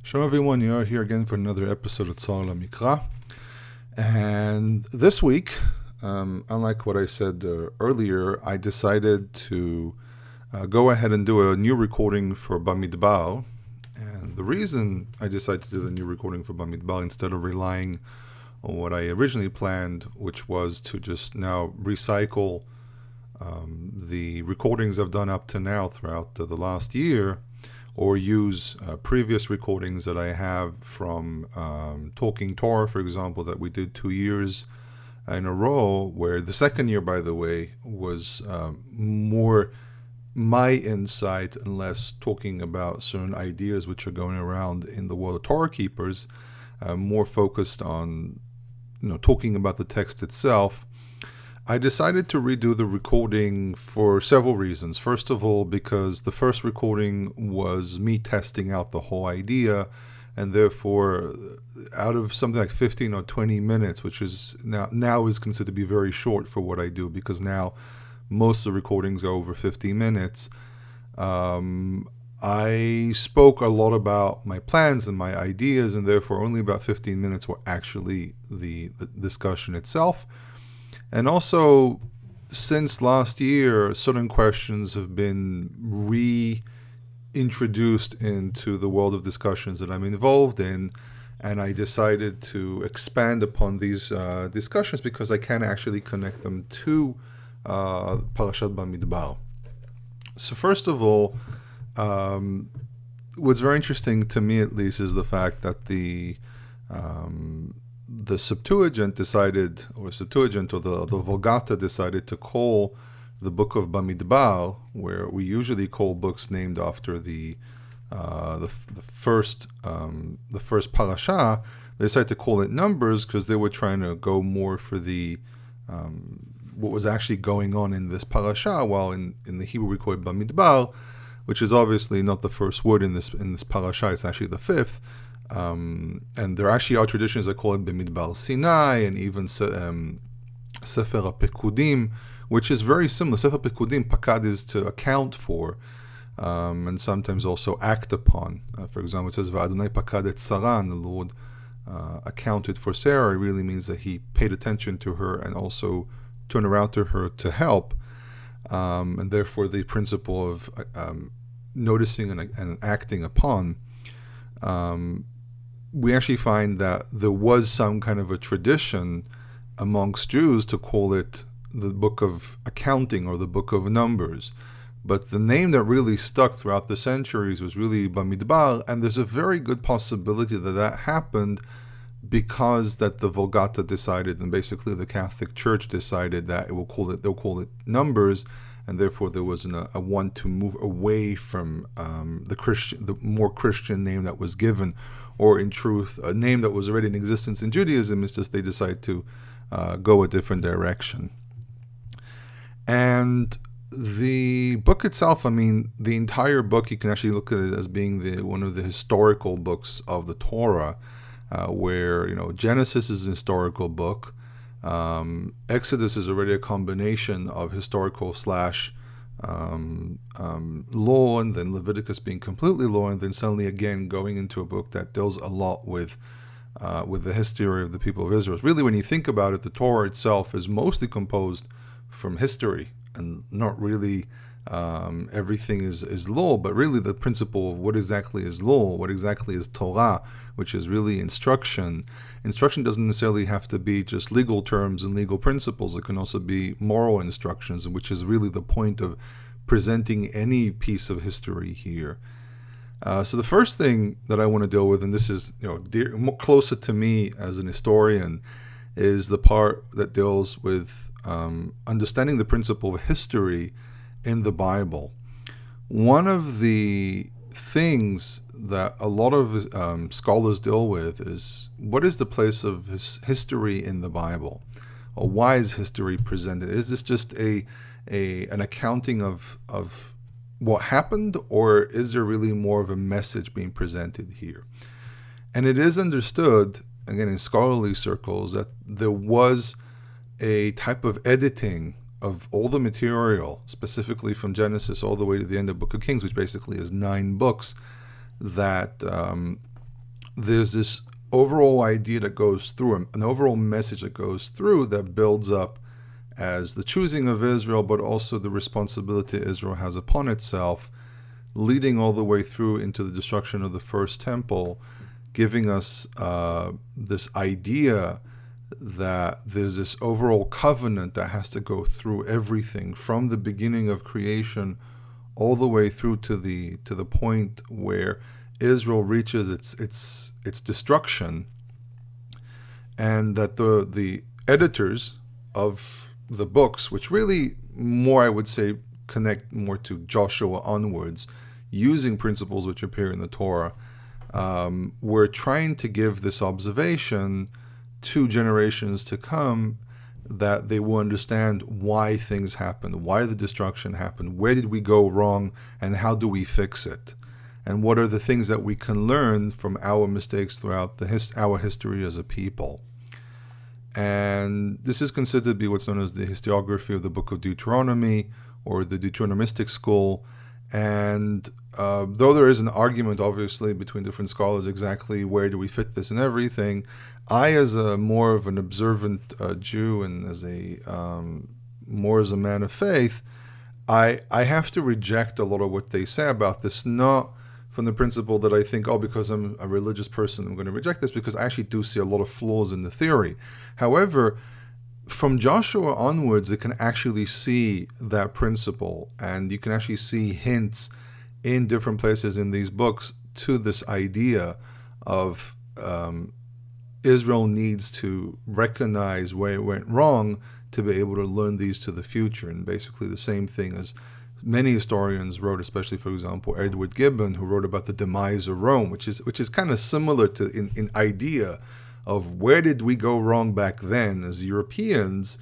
Shalom everyone, you're here again for another episode of Tzar Mikra. And this week, unlike what I said earlier, I decided to go ahead and do a new recording for Bamidbar. And the reason I decided to do the new recording for Bamidbar instead of relying on what I originally planned, which was to just now recycle the recordings I've done up to now throughout the last year, or use previous recordings that I have from Talking Torah, for example, that we did 2 years in a row, where the second year, by the way, was more my insight and less talking about certain ideas which are going around in the world of Torah keepers, more focused on talking about the text itself. I decided to redo the recording for several reasons. First of all, because the first recording was me testing out the whole idea, and therefore, out of something like 15 or 20 minutes, which is now is considered to be very short for what I do, because now most of the recordings are over 50 minutes. I spoke a lot about my plans and my ideas, and therefore only about 15 minutes were actually the discussion itself. And also, since last year, certain questions have been reintroduced into the world of discussions that I'm involved in, and I decided to expand upon these discussions because I can actually connect them to Parashat Bamidbar. So first of all, what's very interesting to me, at least, is the fact that the Septuagint decided, or the Vulgata decided to call the book of Bamidbar, where we usually call books named after the first parasha, they decided to call it Numbers because they were trying to go more for the what was actually going on in this parasha, while in the Hebrew we call it Bamidbar, which is obviously not the first word in this parasha, it's actually the fifth. And there actually are traditions that call it Mount Sinai, and even Sefer Pekudim, which is very similar. Sefer Pekudim, pakad is to account for, and sometimes also act upon. For example, it says V'Adonai pakad et Sarah, and the Lord accounted for Sarah. It really means that he paid attention to her and also turned around to her to help. And therefore the principle of noticing and acting upon. We actually find that there was some kind of a tradition amongst Jews to call it the book of accounting or the book of Numbers. But the name that really stuck throughout the centuries was really Bamidbar, and there's a very good possibility that happened because that the Vulgata decided, and basically the Catholic Church decided that they'll call it Numbers, and therefore there wasn't a want to move away from the more Christian name that was given, or in truth, a name that was already in existence in Judaism. It's just they decided to go a different direction. And the book itself, the entire book, you can actually look at it as being one of the historical books of the Torah, where Genesis is an historical book. Exodus is already a combination of historical / law, and then Leviticus being completely law, and then suddenly again going into a book that deals a lot with the history of the people of Israel. Really, when you think about it, the Torah itself is mostly composed from history, and not really everything is law, but really the principle of what exactly is law, what exactly is Torah, which is really instruction. Instruction doesn't necessarily have to be just legal terms and legal principles. It can also be moral instructions, which is really the point of presenting any piece of history here. So the first thing that I want to deal with, and this is more closer to me as an historian, is the part that deals with understanding the principle of history in the Bible. One of the things that a lot of scholars deal with is, what is the place of history in the Bible, or why is history presented? Is this just an accounting of what happened, or is there really more of a message being presented here? And it is understood, again, in scholarly circles, that there was a type of editing of all the material, specifically from Genesis all the way to the end of Book of Kings, which basically is 9 books, that there's this overall idea that goes through, an overall message that goes through, that builds up as the choosing of Israel, but also the responsibility Israel has upon itself, leading all the way through into the destruction of the first temple, giving us this idea that there's this overall covenant that has to go through everything from the beginning of creation all the way through to the point where Israel reaches its destruction, and that the editors of the books, which really more, I would say, connect more to Joshua onwards, using principles which appear in the Torah, were trying to give this observation to generations to come, that they will understand why things happened, why the destruction happened, where did we go wrong, and how do we fix it, and what are the things that we can learn from our mistakes throughout our history as a people. And this is considered to be what's known as the historiography of the book of Deuteronomy, or the Deuteronomistic school. And though there is an argument, obviously, between different scholars exactly where do we fit this and everything, I, as a more of an observant Jew, and as more as a man of faith, I have to reject a lot of what they say about this, not from the principle that I think, because I'm a religious person, I'm going to reject this, because I actually do see a lot of flaws in the theory. However, from Joshua onwards, you can actually see that principle, and you can actually see hints in different places in these books to this idea of Israel needs to recognize where it went wrong to be able to learn these to the future. And basically the same thing as many historians wrote, especially, for example, Edward Gibbon, who wrote about the demise of Rome, which is kind of similar to in idea of where did we go wrong back then as Europeans,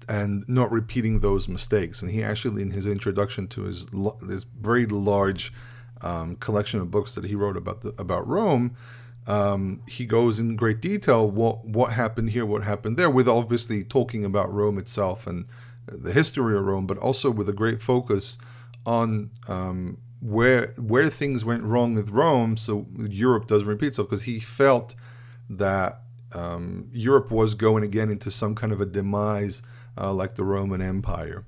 and not repeating those mistakes. And he actually, in his introduction to this very large collection of books that he wrote about Rome, he goes in great detail what happened here, what happened there, with obviously talking about Rome itself and the history of Rome, but also with a great focus on where things went wrong with Rome, so Europe doesn't repeat itself, because he felt that Europe was going again into some kind of a demise like the Roman Empire.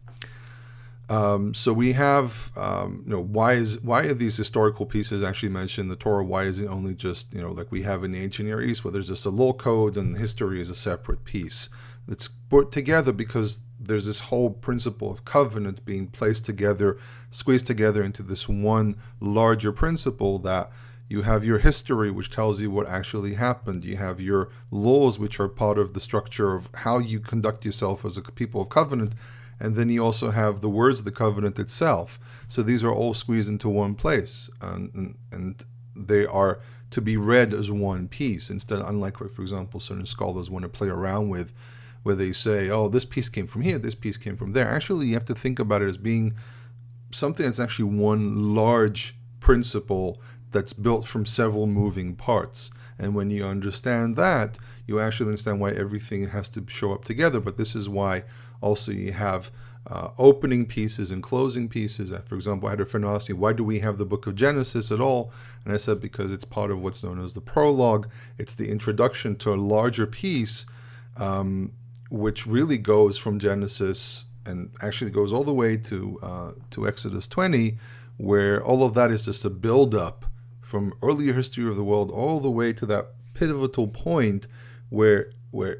So we have, why are these historical pieces actually mentioned in the Torah? Why is it only just, like we have in the ancient Near East, where there's just a law code and history is a separate piece? It's put together because there's this whole principle of covenant being placed together, squeezed together into this one larger principle, that you have your history, which tells you what actually happened. You have your laws, which are part of the structure of how you conduct yourself as a people of covenant. And then you also have the words of the covenant itself. So these are all squeezed into one place. And they are to be read as one piece. Instead, unlike, for example, certain scholars want to play around with, where they say, this piece came from here, this piece came from there. Actually, you have to think about it as being something that's actually one large principle that's built from several moving parts. And when you understand that, you actually understand why everything has to show up together. But this is why also you have opening pieces and closing pieces. For example, I had a friend ask me, why do we have the book of Genesis at all? And I said, because it's part of what's known as the prologue. It's the introduction to a larger piece, which really goes from Genesis and actually goes all the way to Exodus 20, where all of that is just a build-up from earlier history of the world all the way to that pivotal point where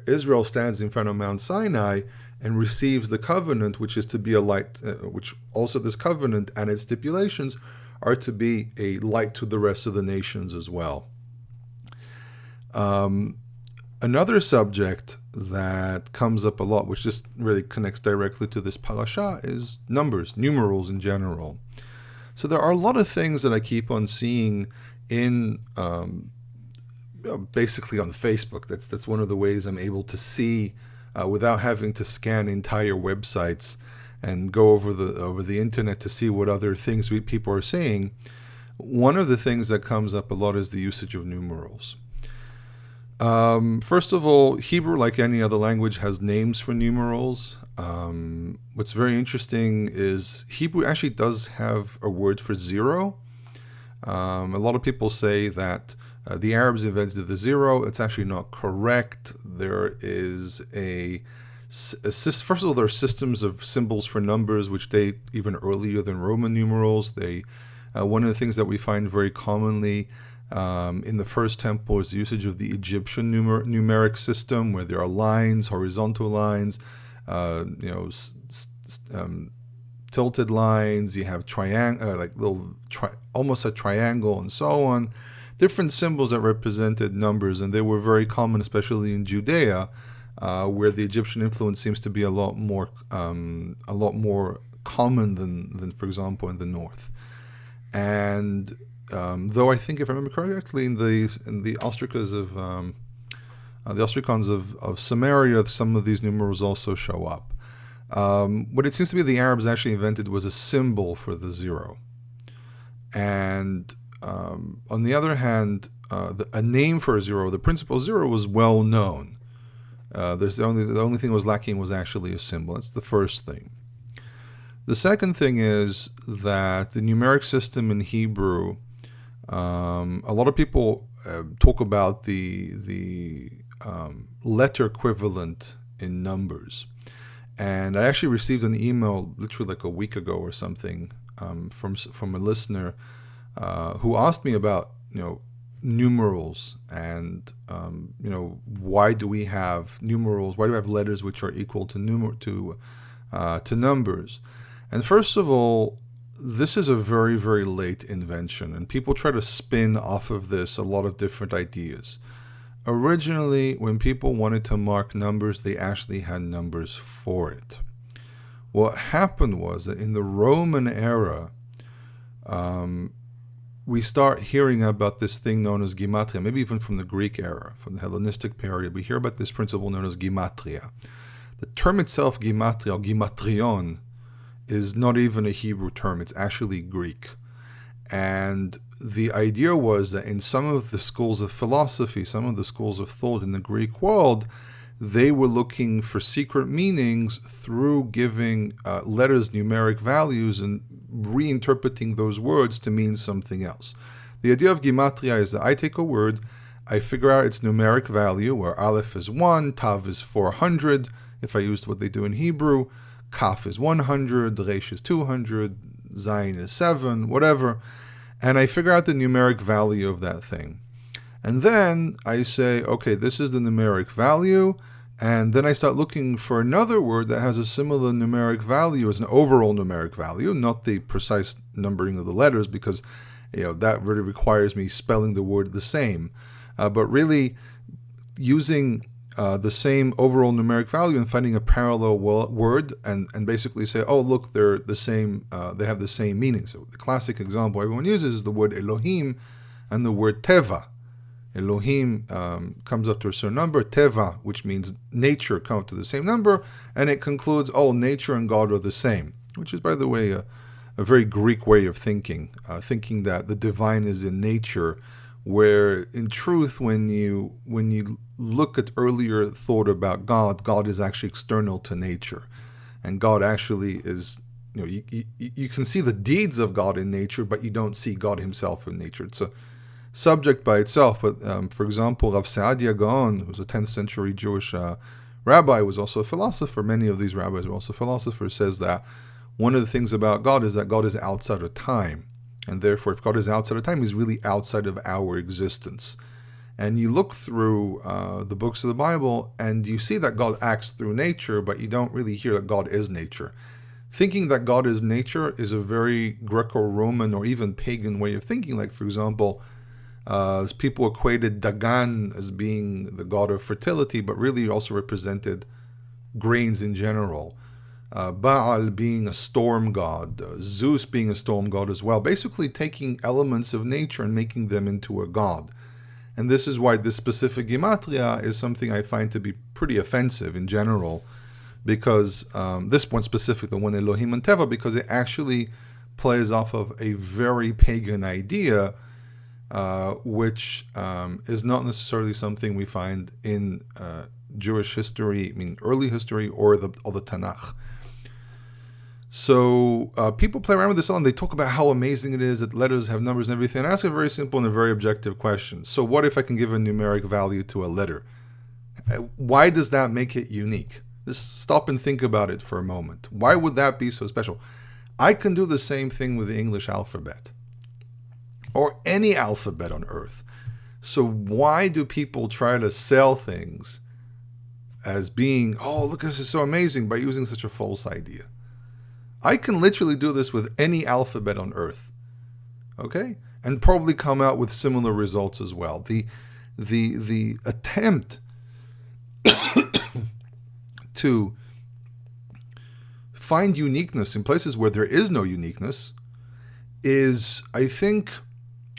Israel stands in front of Mount Sinai and receives the covenant, which is to be a light, which also this covenant and its stipulations are to be a light to the rest of the nations as well. Another subject that comes up a lot, which just really connects directly to this parasha, is numerals in general. So there are a lot of things that I keep on seeing in basically on Facebook. That's one of the ways I'm able to see without having to scan entire websites and go over the internet to see what other things people are saying. One of the things that comes up a lot is the usage of numerals. First of all, Hebrew, like any other language, has names for numerals. What's very interesting is Hebrew actually does have a word for zero. A lot of people say that The Arabs invented the zero. It's actually not correct. There is first of all, there are systems of symbols for numbers which date even earlier than Roman numerals. One of the things that we find very commonly in the first temple is the usage of the Egyptian numeric system, where there are lines, horizontal lines, tilted lines. You have almost a triangle, and so on. Different symbols that represented numbers, and they were very common, especially in Judea, where the Egyptian influence seems to be a lot more common than, for example, in the north. And though I think, if I remember correctly, in the ostracons of Samaria, some of these numerals also show up. What it seems to be the Arabs actually invented was a symbol for the zero, and on the other hand, a name for a zero, the principle zero, was well known. The only thing that was lacking was actually a symbol. That's the first thing. The second thing is that the numeric system in Hebrew, a lot of people talk about the letter equivalent in numbers. And I actually received an email literally like a week ago or something from a listener who asked me about numerals and why do we have numerals? Why do we have letters which are equal to numbers? And first of all, this is a very, very late invention, and people try to spin off of this a lot of different ideas. Originally, when people wanted to mark numbers, they actually had numbers for it. What happened was that in the Roman era, we start hearing about this thing known as gematria, maybe even from the Greek era, from the Hellenistic period. We hear about this principle known as gematria. The term itself, gematria, or gematrion, is not even a Hebrew term. It's actually Greek. And the idea was that in some of the schools of philosophy, some of the schools of thought in the Greek world, they were looking for secret meanings through giving letters numeric values and reinterpreting those words to mean something else. The idea of gematria is that I take a word, I figure out its numeric value, where aleph is 1, tav is 400, if I used what they do in Hebrew, kaf is 100, resh is 200, zayin is 7, whatever, and I figure out the numeric value of that thing. And then I say, okay, this is the numeric value, and then I start looking for another word that has a similar numeric value as an overall numeric value, not the precise numbering of the letters, because that really requires me spelling the word the same, but really using the same overall numeric value and finding a parallel word and basically say, oh, look, they're the same, they have the same meaning. So the classic example everyone uses is the word Elohim and the word Teva. Elohim comes up to a certain number, Teva, which means nature, come up to the same number, and it concludes, oh, nature and God are the same, which is, by the way, a very Greek way of thinking that the divine is in nature, where in truth, when you look at earlier thought about God is actually external to nature, and God actually is, you can see the deeds of God in nature, but you don't see God himself in nature. It's a subject by itself, but for example, Rav Saadia Gaon, who's a 10th century Jewish rabbi, was also a philosopher. Many of these rabbis were also philosophers. Says that one of the things about God is that God is outside of time. And therefore, if God is outside of time, he's really outside of our existence. And you look through the books of the Bible, and you see that God acts through nature, but you don't really hear that God is nature. Thinking that God is nature is a very Greco-Roman or even pagan way of thinking. Like, for example, people equated Dagan as being the god of fertility, but really also represented grains in general. Baal being a storm god, Zeus being a storm god as well, basically taking elements of nature and making them into a god. And this is why this specific gematria is something I find to be pretty offensive in general, because this one specific, the one Elohim and Teva, because it actually plays off of a very pagan idea, which is not necessarily something we find in Jewish history, early history, or the Tanakh. So people play around with this and they talk about how amazing it is that letters have numbers and everything. I ask a very simple and a very objective question. So what if I can give a numeric value to a letter? Why does that make it unique? Just stop and think about it for a moment. Why would that be so special? I can do the same thing with the English alphabet or any alphabet on earth. So why do people try to sell things as being, oh, look, this is so amazing, by using such a false idea? I can literally do this with any alphabet on earth, okay? And probably come out with similar results as well. The attempt to find uniqueness in places where there is no uniqueness is, I think,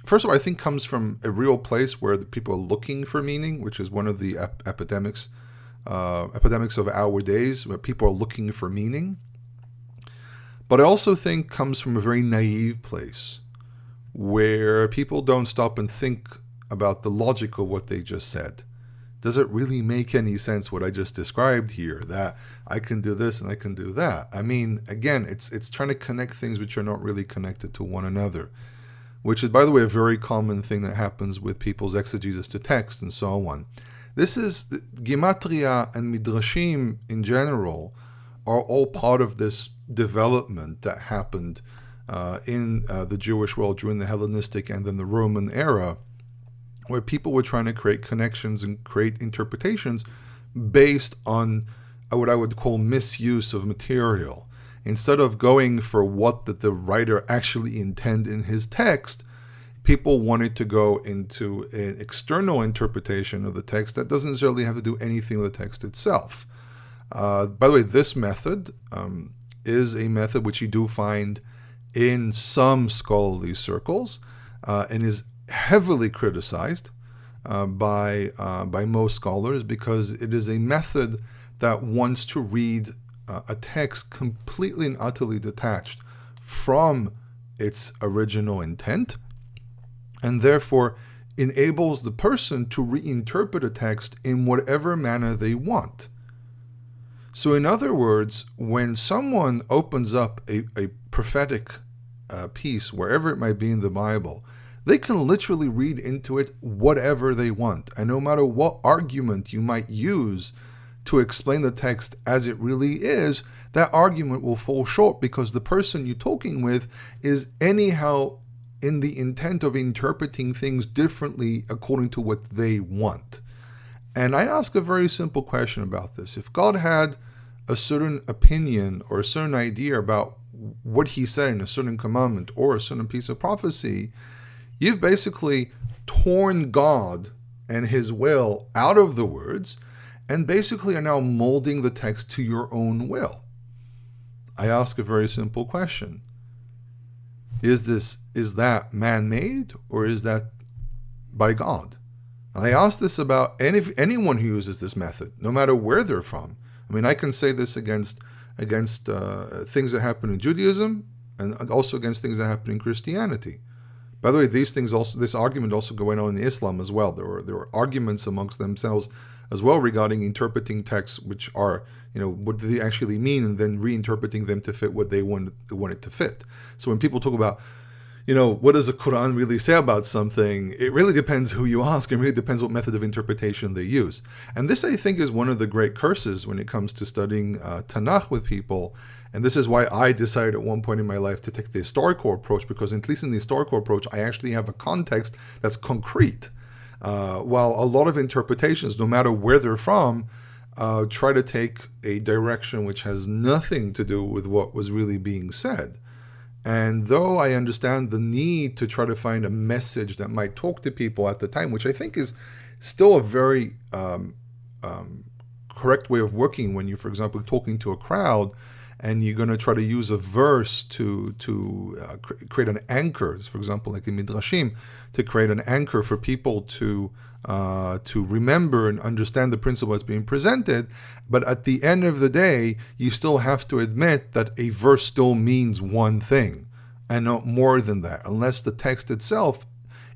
first of all, I think comes from a real place where the people are looking for meaning, which is one of the epidemics of our days, where people are looking for meaning. But I also think comes from a very naive place where people don't stop and think about the logic of what they just said. Does it really make any sense what I just described here, that I can do this and I can do that? I mean, again, it's trying to connect things which are not really connected to one another, which is, by the way, a very common thing that happens with people's exegesis to text and so on. This is, Gematria and Midrashim in general are all part of this development that happened in the Jewish world during the Hellenistic and then the Roman era, where people were trying to create connections and create interpretations based on what I would call misuse of material. Instead of going for what the writer actually intended in his text, people wanted to go into an external interpretation of the text that doesn't necessarily have to do anything with the text itself. By the way, this method is a method which you do find in some scholarly circles and is heavily criticized by most scholars, because it is a method that wants to read a text completely and utterly detached from its original intent, and therefore enables the person to reinterpret a text in whatever manner they want. So in other words, when someone opens up a prophetic piece, wherever it might be in the Bible, they can literally read into it whatever they want. And no matter what argument you might use to explain the text as it really is, that argument will fall short, because the person you're talking with is anyhow in the intent of interpreting things differently according to what they want. And I ask a very simple question about this. If God had a certain opinion or a certain idea about what he said in a certain commandment or a certain piece of prophecy, you've basically torn God and his will out of the words and basically are now molding the text to your own will. I ask a very simple question. Is that man-made, or is that by God? I ask this about anyone who uses this method, no matter where they're from. I mean, I can say this against things that happen in Judaism, and also against things that happen in Christianity. By the way, this argument also going on in Islam as well. There were arguments amongst themselves as well regarding interpreting texts, which are, what do they actually mean, and then reinterpreting them to fit what they want it to fit. So when people talk about, what does the Quran really say about something, it really depends who you ask, and really depends what method of interpretation they use. And this, I think, is one of the great curses when it comes to studying Tanakh with people. And this is why I decided at one point in my life to take the historical approach, because at least in the historical approach, I actually have a context that's concrete. While a lot of interpretations, no matter where they're from, try to take a direction which has nothing to do with what was really being said. And though I understand the need to try to find a message that might talk to people at the time, which I think is still a very correct way of working when you're, for example, talking to a crowd, and you're going to try to use a verse to create an anchor, for example, like in Midrashim, to create an anchor for people to remember and understand the principle that's being presented. But at the end of the day, you still have to admit that a verse still means one thing, and not more than that, unless the text itself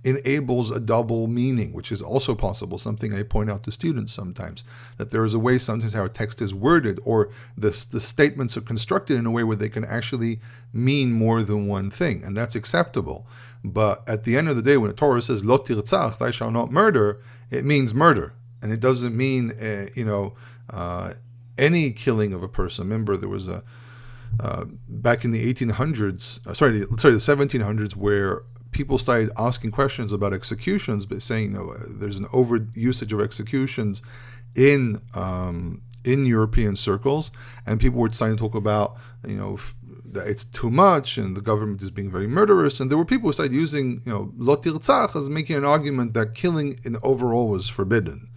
enables a double meaning, which is also possible, something I point out to students sometimes, that there is a way sometimes how a text is worded, or the statements are constructed in a way where they can actually mean more than one thing, and that's acceptable. But at the end of the day, when the Torah says, Lo tirtzach, thou shalt not murder, it means murder. And it doesn't mean, any killing of a person. Remember, there was back in the 1800s, the 1700s, where people started asking questions about executions, but saying, there's an over usage of executions in European circles, and people were starting to talk about, that it's too much, and the government is being very murderous, and there were people who started using, lo tirtzach as making an argument that killing in overall was forbidden.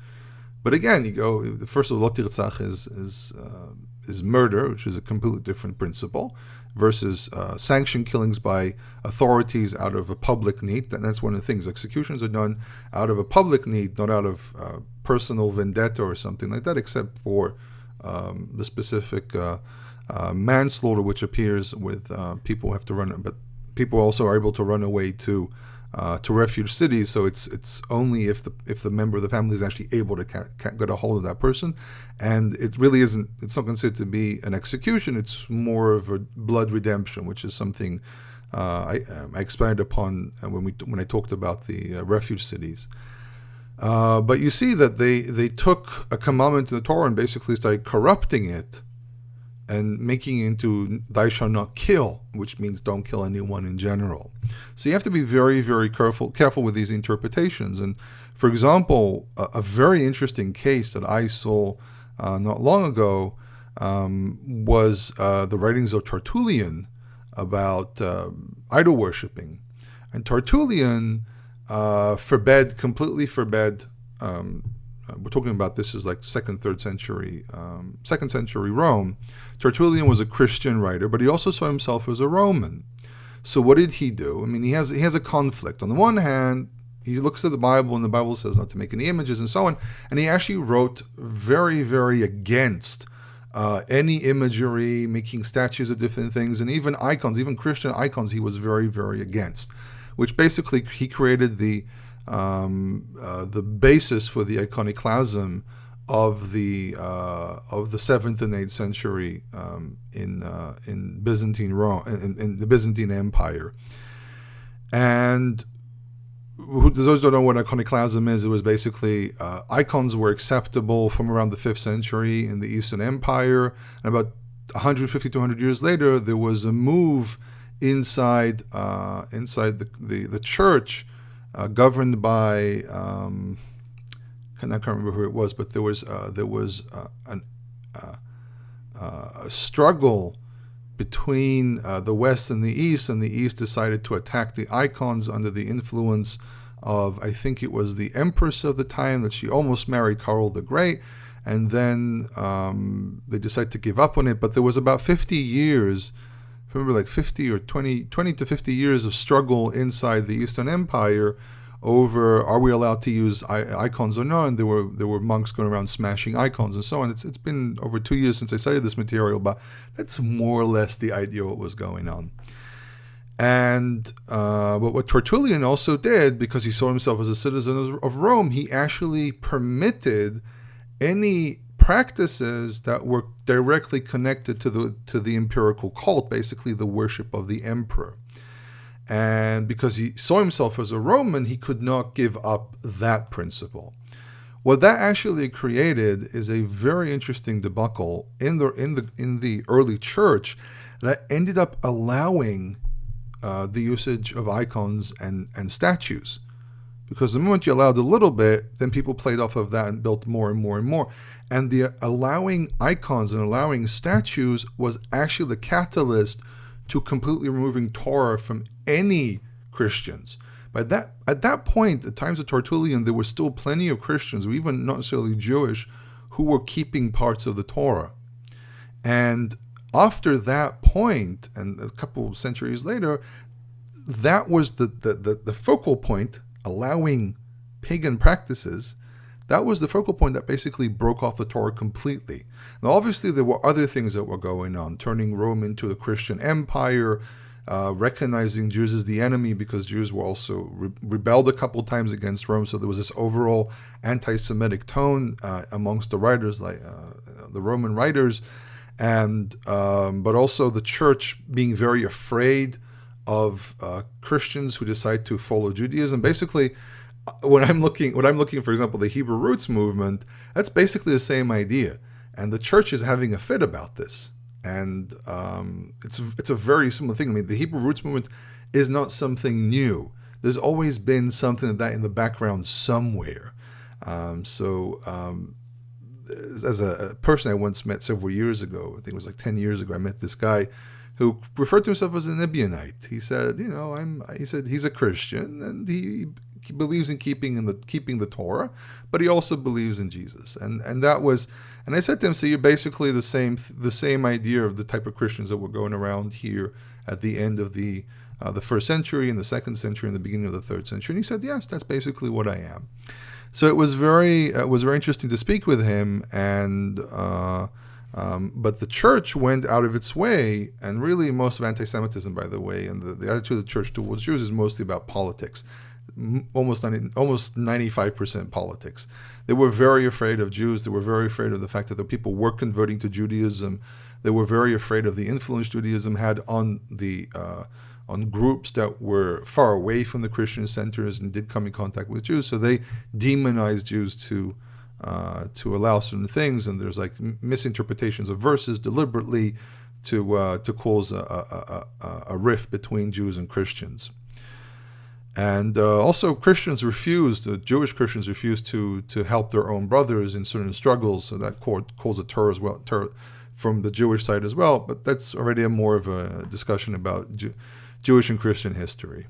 But again, you go, the first of all, lo tirtzach is murder, which is a completely different principle, versus sanctioned killings by authorities out of a public need. And that's one of the things. Executions are done out of a public need, not out of personal vendetta or something like that, except for the specific manslaughter, which appears with people who have to run, but people also are able to run away to refuge cities. So it's only if the member of the family is actually able to get a hold of that person, and it really isn't. It's not considered to be an execution. It's more of a blood redemption, which is something I expanded upon when I talked about the refuge cities. But you see that they took a commandment in the Torah and basically started corrupting it and making it into thou shalt not kill, which means don't kill anyone in general. So you have to be very, very careful with these interpretations. And for example, a very interesting case that I saw not long ago was the writings of Tertullian about idol worshipping. And Tertullian completely forbade. We're talking about this is like second century Rome. Tertullian was a Christian writer, but he also saw himself as a Roman. So what did he do? I mean, he has a conflict. On the one hand, he looks at the Bible, and the Bible says not to make any images and so on, and he actually wrote very, very against any imagery, making statues of different things, and even icons, even Christian icons, he was very, very against, which basically he created the basis for the iconoclasm of the 7th and 8th century in Byzantine Rome, in the Byzantine Empire. And those who don't know what iconoclasm is, it was basically icons were acceptable from around the 5th century in the Eastern Empire, and about 150 to 200 years later, there was a move inside the church. Governed by I can't remember who it was, but there was a struggle between the West and the East decided to attack the icons under the influence of, I think it was the Empress of the time, that she almost married Karl the Great, and then they decided to give up on it. But there was about 50 years. Remember, like 50 or 20 to 50 years of struggle inside the Eastern Empire over, are we allowed to use icons or not? And there were monks going around smashing icons and so on. It's been over 2 years since I studied this material, but that's more or less the idea of what was going on. And but what Tertullian also did, because he saw himself as a citizen of Rome, he actually permitted any practices that were directly connected to the empirical cult, basically the worship of the emperor. And because he saw himself as a Roman, he could not give up that principle. What that actually created is a very interesting debacle in the early church that ended up allowing the usage of icons and statues. Because the moment you allowed a little bit, then people played off of that and built more and more and more. And the allowing icons and allowing statues was actually the catalyst to completely removing Torah from any Christians. At that point, at times of Tertullian, there were still plenty of Christians, or even not necessarily Jewish, who were keeping parts of the Torah. And after that point, and a couple of centuries later, that was the focal point. Allowing pagan practices, that was the focal point that basically broke off the Torah completely. Now, obviously, there were other things that were going on, turning Rome into a Christian empire, recognizing Jews as the enemy because Jews were also rebelled a couple times against Rome. So there was this overall anti-Semitic tone amongst the writers, like the Roman writers, and but also the church being very afraid of Christians who decide to follow Judaism. Basically, when I'm looking, for example, the Hebrew roots movement, that's basically the same idea, and the church is having a fit about this. And it's a very similar thing. I mean, the Hebrew roots movement is not something new. There's always been something like that in the background somewhere. As a person I once met several years ago, I think it was like 10 years ago, I met this guy who referred to himself as an Ebionite. He said, he's a Christian and he believes in keeping the Torah, but he also believes in Jesus. And that was, and I said to him, so you're basically the same idea of the type of Christians that were going around here at the end of the first century, in the second century, in the beginning of the third century. And he said, yes, that's basically what I am. So it was very interesting to speak with him, and but the church went out of its way, and really most of anti-Semitism, by the way, and the attitude of the church towards Jews is mostly about politics, almost 95% politics. They were very afraid of Jews. They were very afraid of the fact that the people were converting to Judaism. They were very afraid of the influence Judaism had on on groups that were far away from the Christian centers and did come in contact with Jews. So they demonized Jews to allow certain things, and there's like misinterpretations of verses deliberately to cause a rift between Jews and Christians. And also Jewish Christians refused to help their own brothers in certain struggles. So that caused a Torah as well, from the Jewish side as well. But that's already more of a discussion about Jewish and Christian history.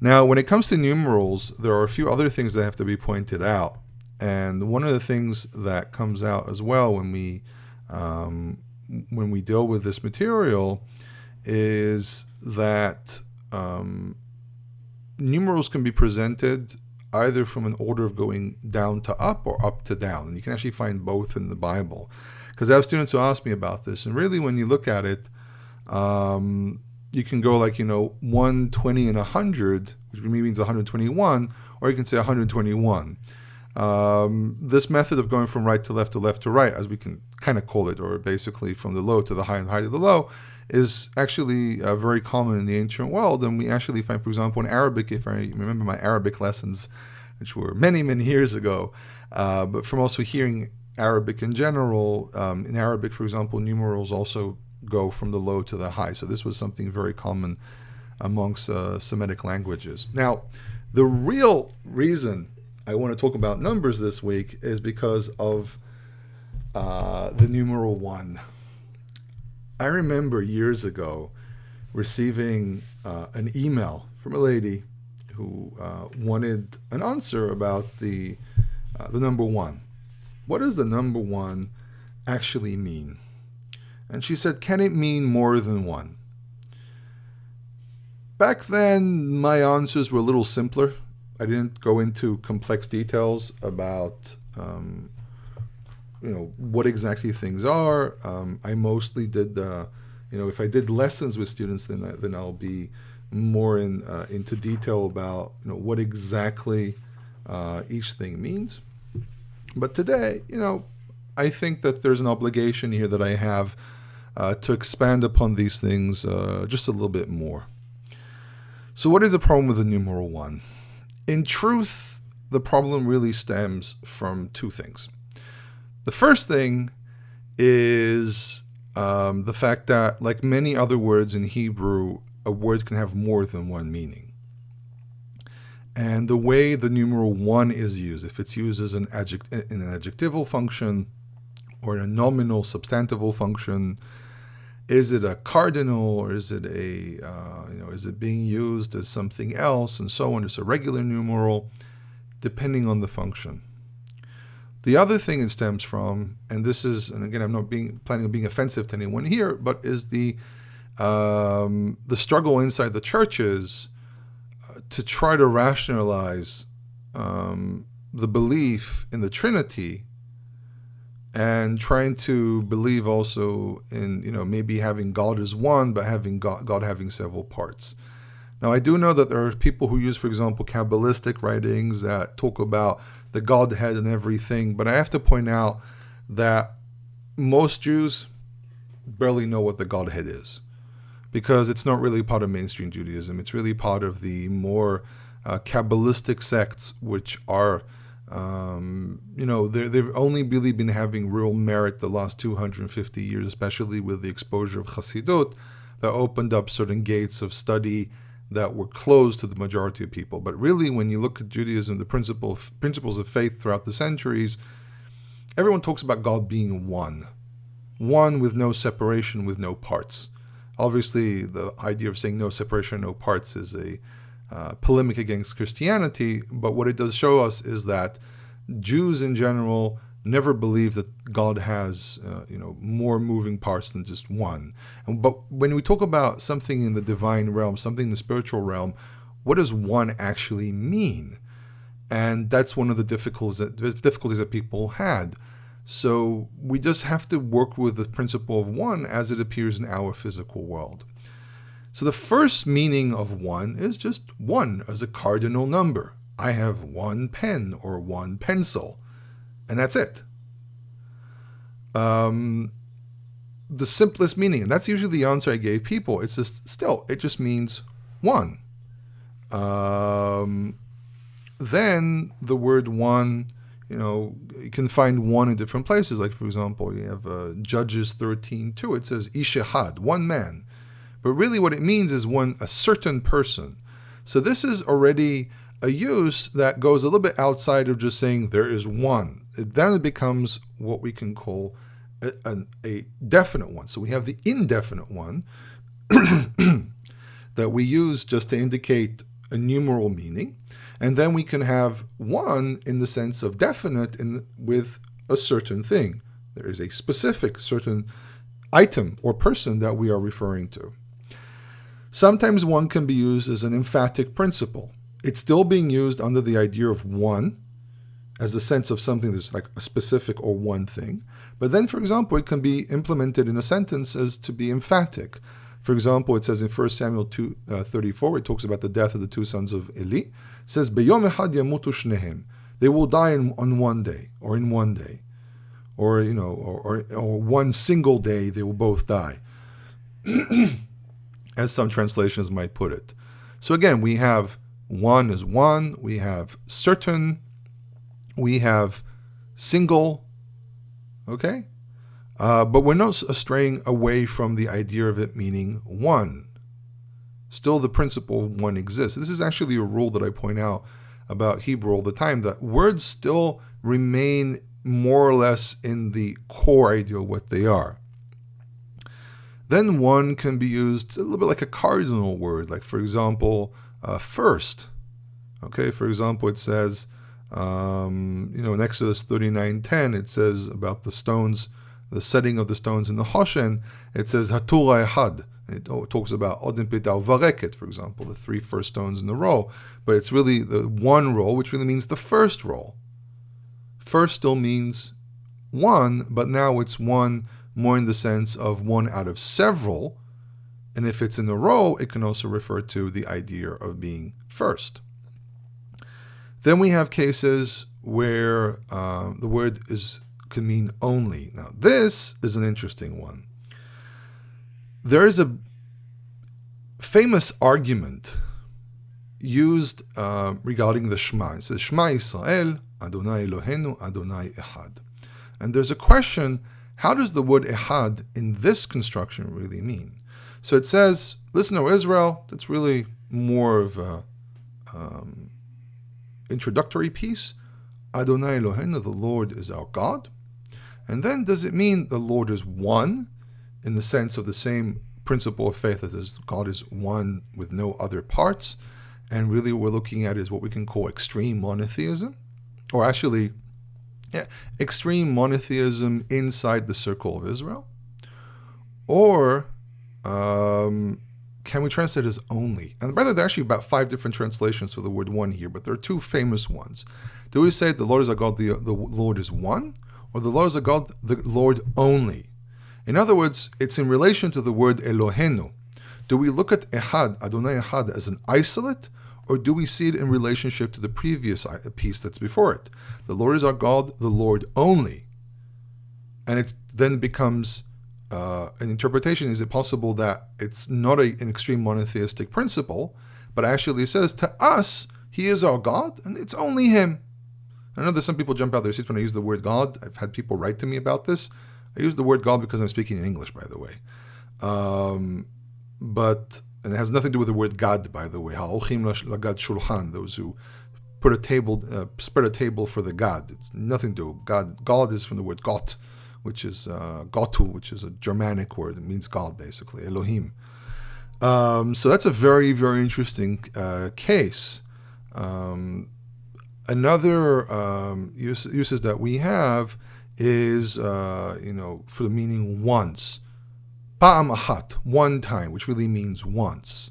Now, when it comes to numerals, there are a few other things that have to be pointed out. And one of the things that comes out as well when we deal with this material is that numerals can be presented either from an order of going down to up or up to down. And you can actually find both in the Bible. Because I have students who ask me about this. And really, when you look at it, you can go like, 1, 20, and 100, which means 121, or you can say 121. This method of going from right to left to right, as we can kind of call it, or basically from the low to the high and high to the low, is actually very common in the ancient world. And we actually find, for example, in Arabic, if I remember my Arabic lessons, which were many, many years ago, but from also hearing Arabic in general, in Arabic, for example, numerals also go from the low to the high. So this was something very common amongst Semitic languages. Now, the real reason I want to talk about numbers this week is because of the numeral 1. I remember years ago receiving an email from a lady who wanted an answer about the number 1. What does the number 1 actually mean? And she said, can it mean more than 1? Back then, my answers were a little simpler. I didn't go into complex details about, what exactly things are. I mostly did, if I did lessons with students, then I'll be more into detail about, what exactly each thing means. But today, I think that there's an obligation here that I have to expand upon these things just a little bit more. So what is the problem with the numeral 1? In truth, the problem really stems from two things. The first thing is the fact that, like many other words in Hebrew, a word can have more than one meaning. And the way the numeral 1 is used, if it's used as in an adjectival function or in a nominal substantival function, is it a cardinal or is it is it being used as something else and so on? It's a regular numeral, depending on the function. The other thing it stems from, and this is, and again, I'm not planning on being offensive to anyone here, but is the struggle inside the churches to try to rationalize the belief in the Trinity and trying to believe also in, maybe having God as one, but having God having several parts. Now, I do know that there are people who use, for example, Kabbalistic writings that talk about the Godhead and everything, but I have to point out that most Jews barely know what the Godhead is, because it's not really part of mainstream Judaism. It's really part of the more Kabbalistic sects, which are, they've only really been having real merit the last 250 years, especially with the exposure of Chassidut, that opened up certain gates of study that were closed to the majority of people. But really, when you look at Judaism, the principles of faith throughout the centuries, everyone talks about God being one with no separation, with no parts. Obviously, the idea of saying no separation, no parts is a polemic against Christianity, but what it does show us is that Jews in general never believe that God has, more moving parts than just one. But when we talk about something in the divine realm, something in the spiritual realm, what does one actually mean? And that's one of the difficulties that people had. So we just have to work with the principle of one as it appears in our physical world. So the first meaning of one is just one as a cardinal number. I have one pen or one pencil, and that's it. The simplest meaning, and that's usually the answer I gave people, it just means one. Then the word one, you can find one in different places. Like, for example, you have Judges 13:2. It says Ish Echad, one man. But really what it means is a certain person. So this is already a use that goes a little bit outside of just saying there is one. Then it becomes what we can call a definite one. So we have the indefinite one that we use just to indicate a numeral meaning. And then we can have one in the sense of definite with a certain thing. There is a specific certain item or person that we are referring to. Sometimes one can be used as an emphatic principle. It's still being used under the idea of one as a sense of something that's like a specific or one thing. But then, for example, it can be implemented in a sentence as to be emphatic. For example, it says in 1 Samuel 2:34, where it talks about the death of the two sons of Eli. It says, "B'yom echad yamutu shnehem." They will die on one day, or in one day, or one single day. They will both die, as some translations might put it. So again, we have one is one. We have certain. We have single. Okay. But we're not straying away from the idea of it meaning one. Still, the principle of one exists. This is actually a rule that I point out about Hebrew all the time, that words still remain more or less in the core idea of what they are. Then one can be used a little bit like a cardinal word, like, for example, first. Okay, for example, it says, in Exodus 39:10, it says about the stones, the setting of the stones in the Hoshen. It says Hatura Ehad. It talks about Odin Pita Vareket, for example, the three first stones in the row. But it's really the one row, which really means the first row. First still means one, but now it's one more in the sense of one out of several. And if it's in a row, it can also refer to the idea of being first. Then we have cases where the word can mean only. Now, this is an interesting one. There is a famous argument used regarding the Shema. It says, Shema Yisrael, Adonai Eloheinu, Adonai Echad. And there's a question, how does the word Echad in this construction really mean? So it says, listen, O Israel, that's really more of a introductory piece. Adonai Eloheinu, the Lord is our God. And then does it mean the Lord is one in the sense of the same principle of faith as God is one with no other parts? And really what we're looking at is what we can call extreme monotheism, or actually extreme monotheism inside the circle of Israel. Or can we translate as only? And rather, there are actually about 5 different translations for the word one here, but there are 2 famous ones. Do we say the Lord is our God, the Lord is one? or the Lord is a God, the Lord only. In other words, it's in relation to the word Elohenu. Do we look at Echad, Adonai Echad, as an isolate, or do we see it in relationship to the previous piece that's before it? The Lord is our God, the Lord only. And it then becomes an interpretation. Is it possible that it's not an extreme monotheistic principle, but actually says, to us, he is our God, and it's only him. I know there's some people jump out their seats when I use the word God. I've had people write to me about this. I use the word God because I'm speaking in English, by the way. And it has nothing to do with the word God, by the way. Ha'ochim lagad shulchan, those who put a table, spread a table for the God. It's nothing to do with God. God is from the word Gott, which is Gotu, which is a Germanic word. It means God, basically, Elohim. So that's a very, very interesting case. Another uses that we have is, for the meaning once. Pa'am achat, one time, which really means once.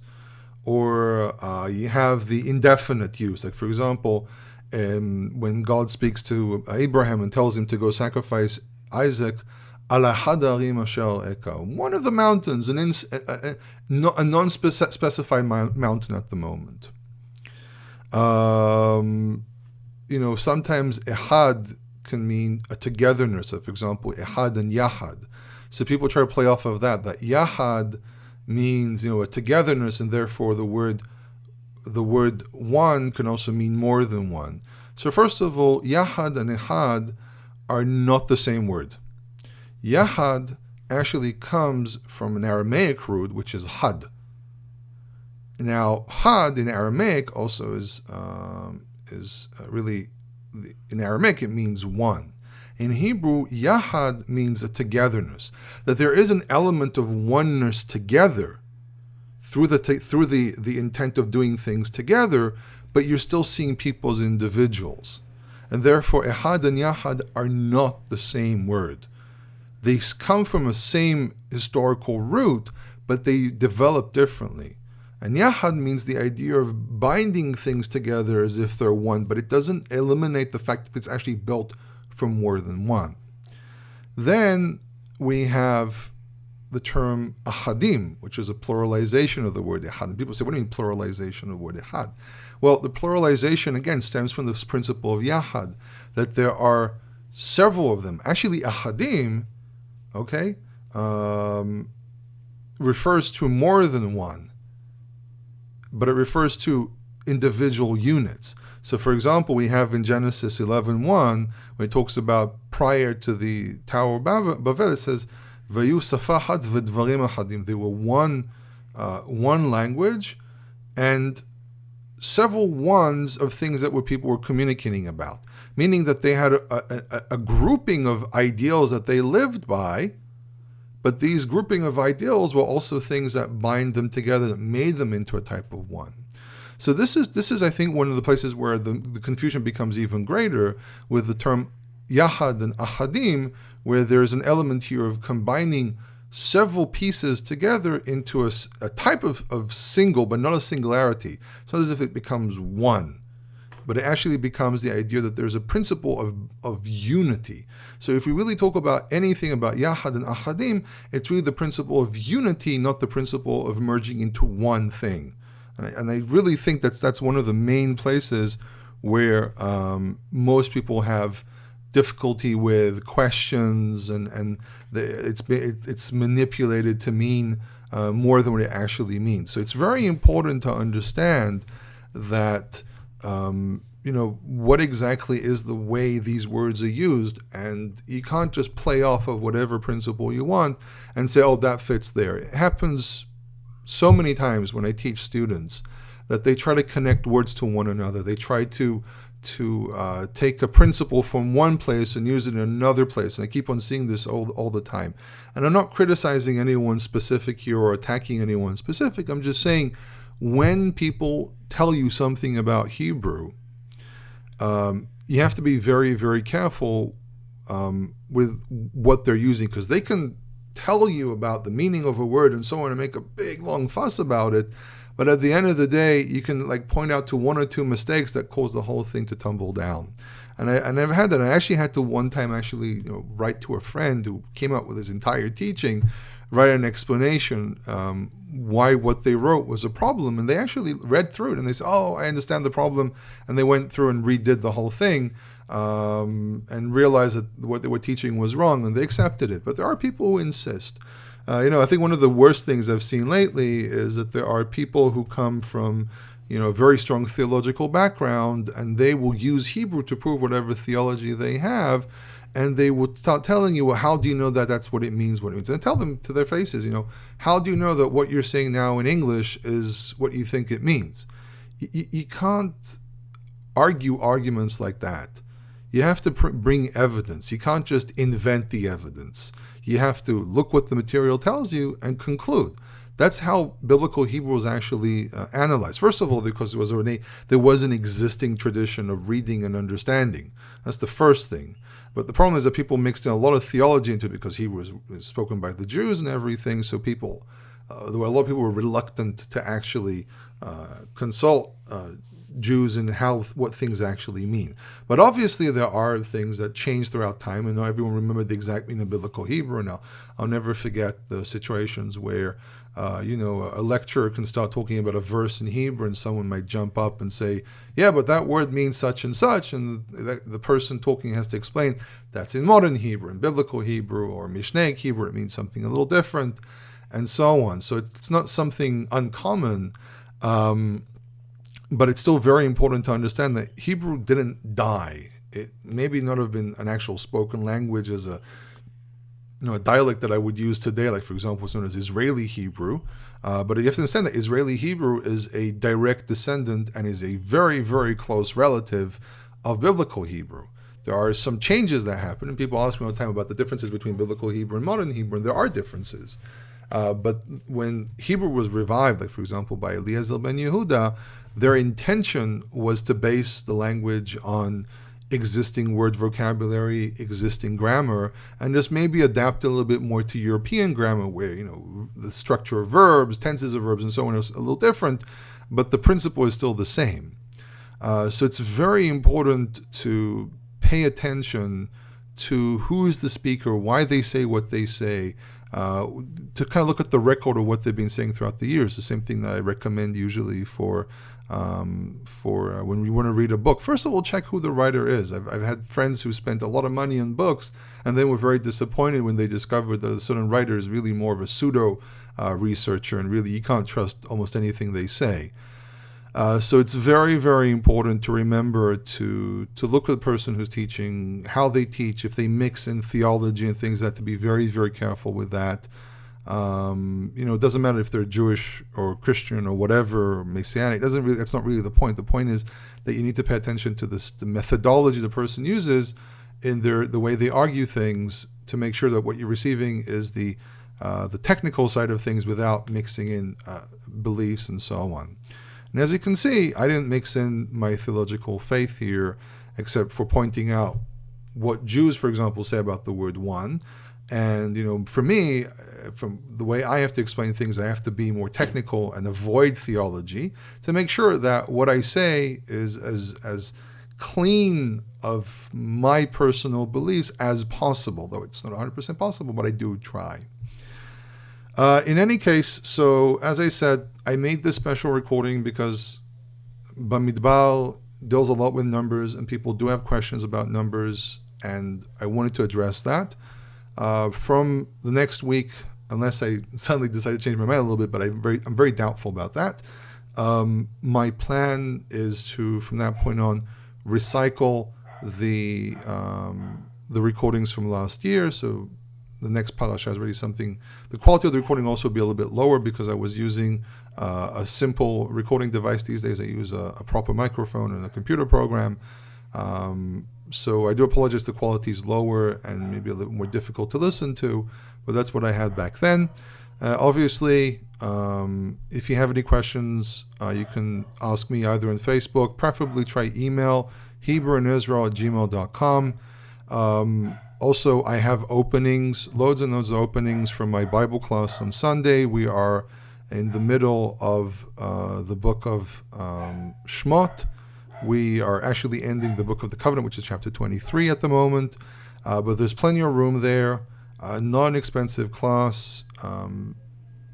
Or you have the indefinite use. Like, for example, when God speaks to Abraham and tells him to go sacrifice Isaac, ala hadarim asher eka, one of the mountains, a non-specified mountain at the moment. Sometimes echad can mean a togetherness. So, for example, echad and yahad. So people try to play off of that yahad means, a togetherness, and therefore the word one can also mean more than one. So first of all, yahad and echad are not the same word. Yahad actually comes from an Aramaic root, which is had. Now, had in Aramaic also is really, in Aramaic it means one. In Hebrew, yahad means a togetherness, that there is an element of oneness together through the intent of doing things together, but you're still seeing people as individuals. And therefore, echad and yahad are not the same word. They come from a same historical root, but they develop differently. And yahad means the idea of binding things together as if they're one, but it doesn't eliminate the fact that it's actually built from more than one. Then we have the term ahadim, which is a pluralization of the word echad. And people say, what do you mean pluralization of the word echad? Well, the pluralization, again, stems from this principle of yahad, that there are several of them. Actually, ahadim, refers to more than one, but it refers to individual units. So, for example, we have in Genesis 11:1, when it talks about prior to the Tower of Babel, it says, "Vayu safahad v'dvarim ahadim." They were one language, and several ones of things that people were communicating about. Meaning that they had a grouping of ideals that they lived by, but these grouping of ideals were also things that bind them together, that made them into a type of one. So this is I think one of the places where the confusion becomes even greater with the term yahad and ahadim, where there's an element here of combining several pieces together into a type of single, but not a singularity. It's not as if it becomes one, but it actually becomes the idea that there's a principle of unity. So if we really talk about anything about yahad and ahadim, it's really the principle of unity, not the principle of merging into one thing. And I really think that's one of the main places where most people have difficulty with questions, and it's manipulated to mean more than what it actually means. So it's very important to understand that what exactly is the way these words are used, and you can't just play off of whatever principle you want and say, oh, that fits there. It happens so many times when I teach students that they try to connect words to one another. They try to take a principle from one place and use it in another place. And I keep on seeing this all the time. And I'm not criticizing anyone specific here or attacking anyone specific. I'm just saying, when people tell you something about Hebrew, you have to be very, very careful with what they're using, because they can tell you about the meaning of a word and so on and make a big long fuss about it, But at the end of the day, you can like point out to one or two mistakes that cause the whole thing to tumble down. And I've had that. I actually had to one time write to a friend who came up with his entire teaching, write an explanation why what they wrote was a problem. And they actually read through it and they said, oh, I understand the problem. And they went through and redid the whole thing and realized that what they were teaching was wrong, and they accepted it. But there are people who insist. I think one of the worst things I've seen lately is that there are people who come from a very strong theological background, and they will use Hebrew to prove whatever theology they have, and they will start telling you, well, how do you know that that's what it means, And tell them to their faces, how do you know that what you're saying now in English is what you think it means? You can't argue arguments like that. You have to bring evidence. You can't just invent the evidence. You have to look what the material tells you and conclude. That's how biblical Hebrew was actually analyzed. First of all, because there was an existing tradition of reading and understanding. That's the first thing. But the problem is that people mixed in a lot of theology into it because Hebrew was spoken by the Jews and everything. So a lot of people were reluctant to actually consult Jews and what things actually mean. But obviously there are things that change throughout time, and not everyone remembered the exact meaning of biblical Hebrew. Now, I'll never forget the situations where a lecturer can start talking about a verse in Hebrew and someone might jump up and say, yeah, but that word means such and such, and the person talking has to explain that's in modern Hebrew. In biblical Hebrew or Mishnaic Hebrew, it means something a little different, and so on. So it's not something uncommon, but it's still very important to understand that Hebrew didn't die. It maybe not have been an actual spoken language as a dialect that I would use today, like for example what's known as Israeli Hebrew. But you have to understand that Israeli Hebrew is a direct descendant and is a very, very close relative of biblical Hebrew. There are some changes that happen, and people ask me all the time about the differences between biblical Hebrew and modern Hebrew, and there are differences. But when Hebrew was revived, like for example by Eliezer ben Yehuda, their intention was to base the language on existing word vocabulary, existing grammar, and just maybe adapt a little bit more to European grammar where, the structure of verbs, tenses of verbs, and so on is a little different, but the principle is still the same. So it's very important to pay attention to who is the speaker, why they say what they say, to kind of look at the record of what they've been saying throughout the years. The same thing that I recommend usually for when we want to read a book. First of all, check who the writer is. I've had friends who spent a lot of money on books, and they were very disappointed when they discovered that a certain writer is really more of a pseudo researcher, and really you can't trust almost anything they say. So it's very, very important to remember to look at the person who's teaching, how they teach, if they mix in theology and things, that to be very, very careful with that. It doesn't matter if they're Jewish or Christian or whatever, or Messianic. That's not really the point. The point is that you need to pay attention to the methodology the person uses in the way they argue things, to make sure that what you're receiving is the technical side of things without mixing in beliefs and so on. And as you can see, I didn't mix in my theological faith here, except for pointing out what Jews, for example, say about the word one. And, for me, from the way I have to explain things, I have to be more technical and avoid theology to make sure that what I say is as clean of my personal beliefs as possible, though it's not 100% possible, but I do try. In any case, so as I said, I made this special recording because Bamidbar deals a lot with numbers, and people do have questions about numbers, and I wanted to address that. From the next week, unless I suddenly decide to change my mind a little bit, but I'm very doubtful about that. My plan is to, from that point on, recycle the recordings from last year. So the next parasha is really something. The quality of the recording also will be a little bit lower because I was using a simple recording device. These days I use a proper microphone and a computer program. So I do apologize, the quality is lower and maybe a little more difficult to listen to, but that's what I had back then. Obviously, if you have any questions, you can ask me either on Facebook, preferably try email, HebrewInIsrael@gmail.com. Also, I have openings, loads and loads of openings from my Bible class on Sunday. We are in the middle of the book of Shmot. We are actually ending the book of the Covenant, which is chapter 23 at the moment. But there's plenty of room there. Not an expensive class.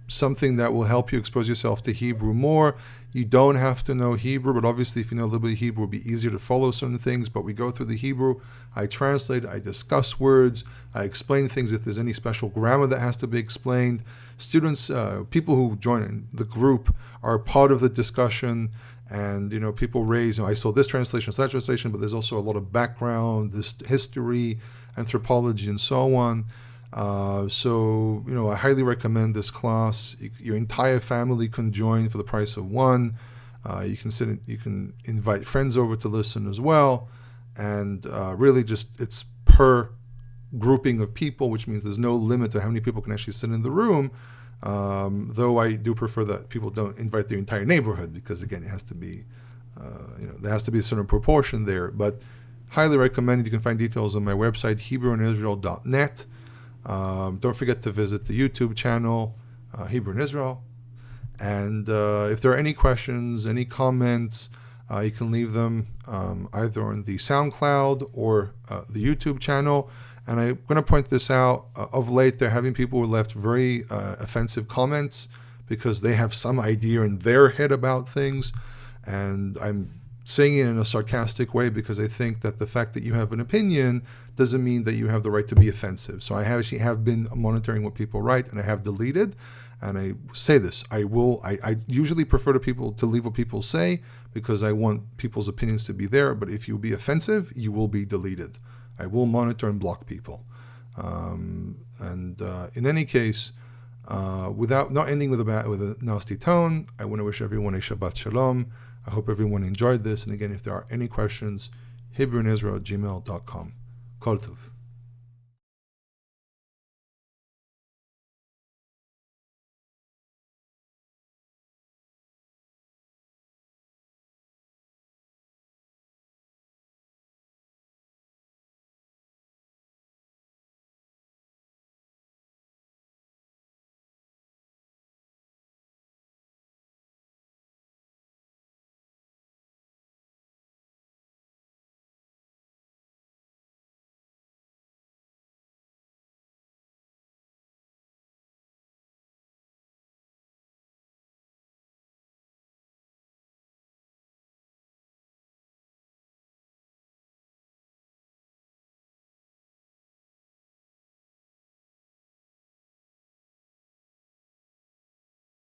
Something that will help you expose yourself to Hebrew more. You don't have to know Hebrew, but obviously if you know a little bit of Hebrew, it'll be easier to follow certain things. But we go through the Hebrew, I translate, I discuss words, I explain things if there's any special grammar that has to be explained. Students, people who join the group are part of the discussion, and people raise, I saw this translation, that translation, but there's also a lot of background, this history, anthropology, and so on. So I highly recommend this class. Your entire family can join for the price of one. You can invite friends over to listen as well, and really just it's per grouping of people, which means there's no limit to how many people can actually sit in the room. Though I do prefer that people don't invite their entire neighborhood, because again, it has to be there has to be a certain proportion there. But highly recommend it. You can find details on my website, HebrewInIsrael.net. Don't forget to visit the YouTube channel, Hebrew in Israel. And if there are any questions, any comments, you can leave them either on the SoundCloud or the YouTube channel. And I'm going to point this out. Of late, they're having people who left very offensive comments because they have some idea in their head about things. And I'm saying it in a sarcastic way because I think that the fact that you have an opinion doesn't mean that you have the right to be offensive. So I actually have been monitoring what people write, and I have deleted. And I say this, I usually prefer to leave what people say, because I want people's opinions to be there. But if you be offensive, you will be deleted. I will monitor and block people. In any case, without not ending with a nasty tone, I want to wish everyone a Shabbat Shalom. I hope everyone enjoyed this. And again, if there are any questions, HebrewInIsrael@gmail.com. Kol Tov.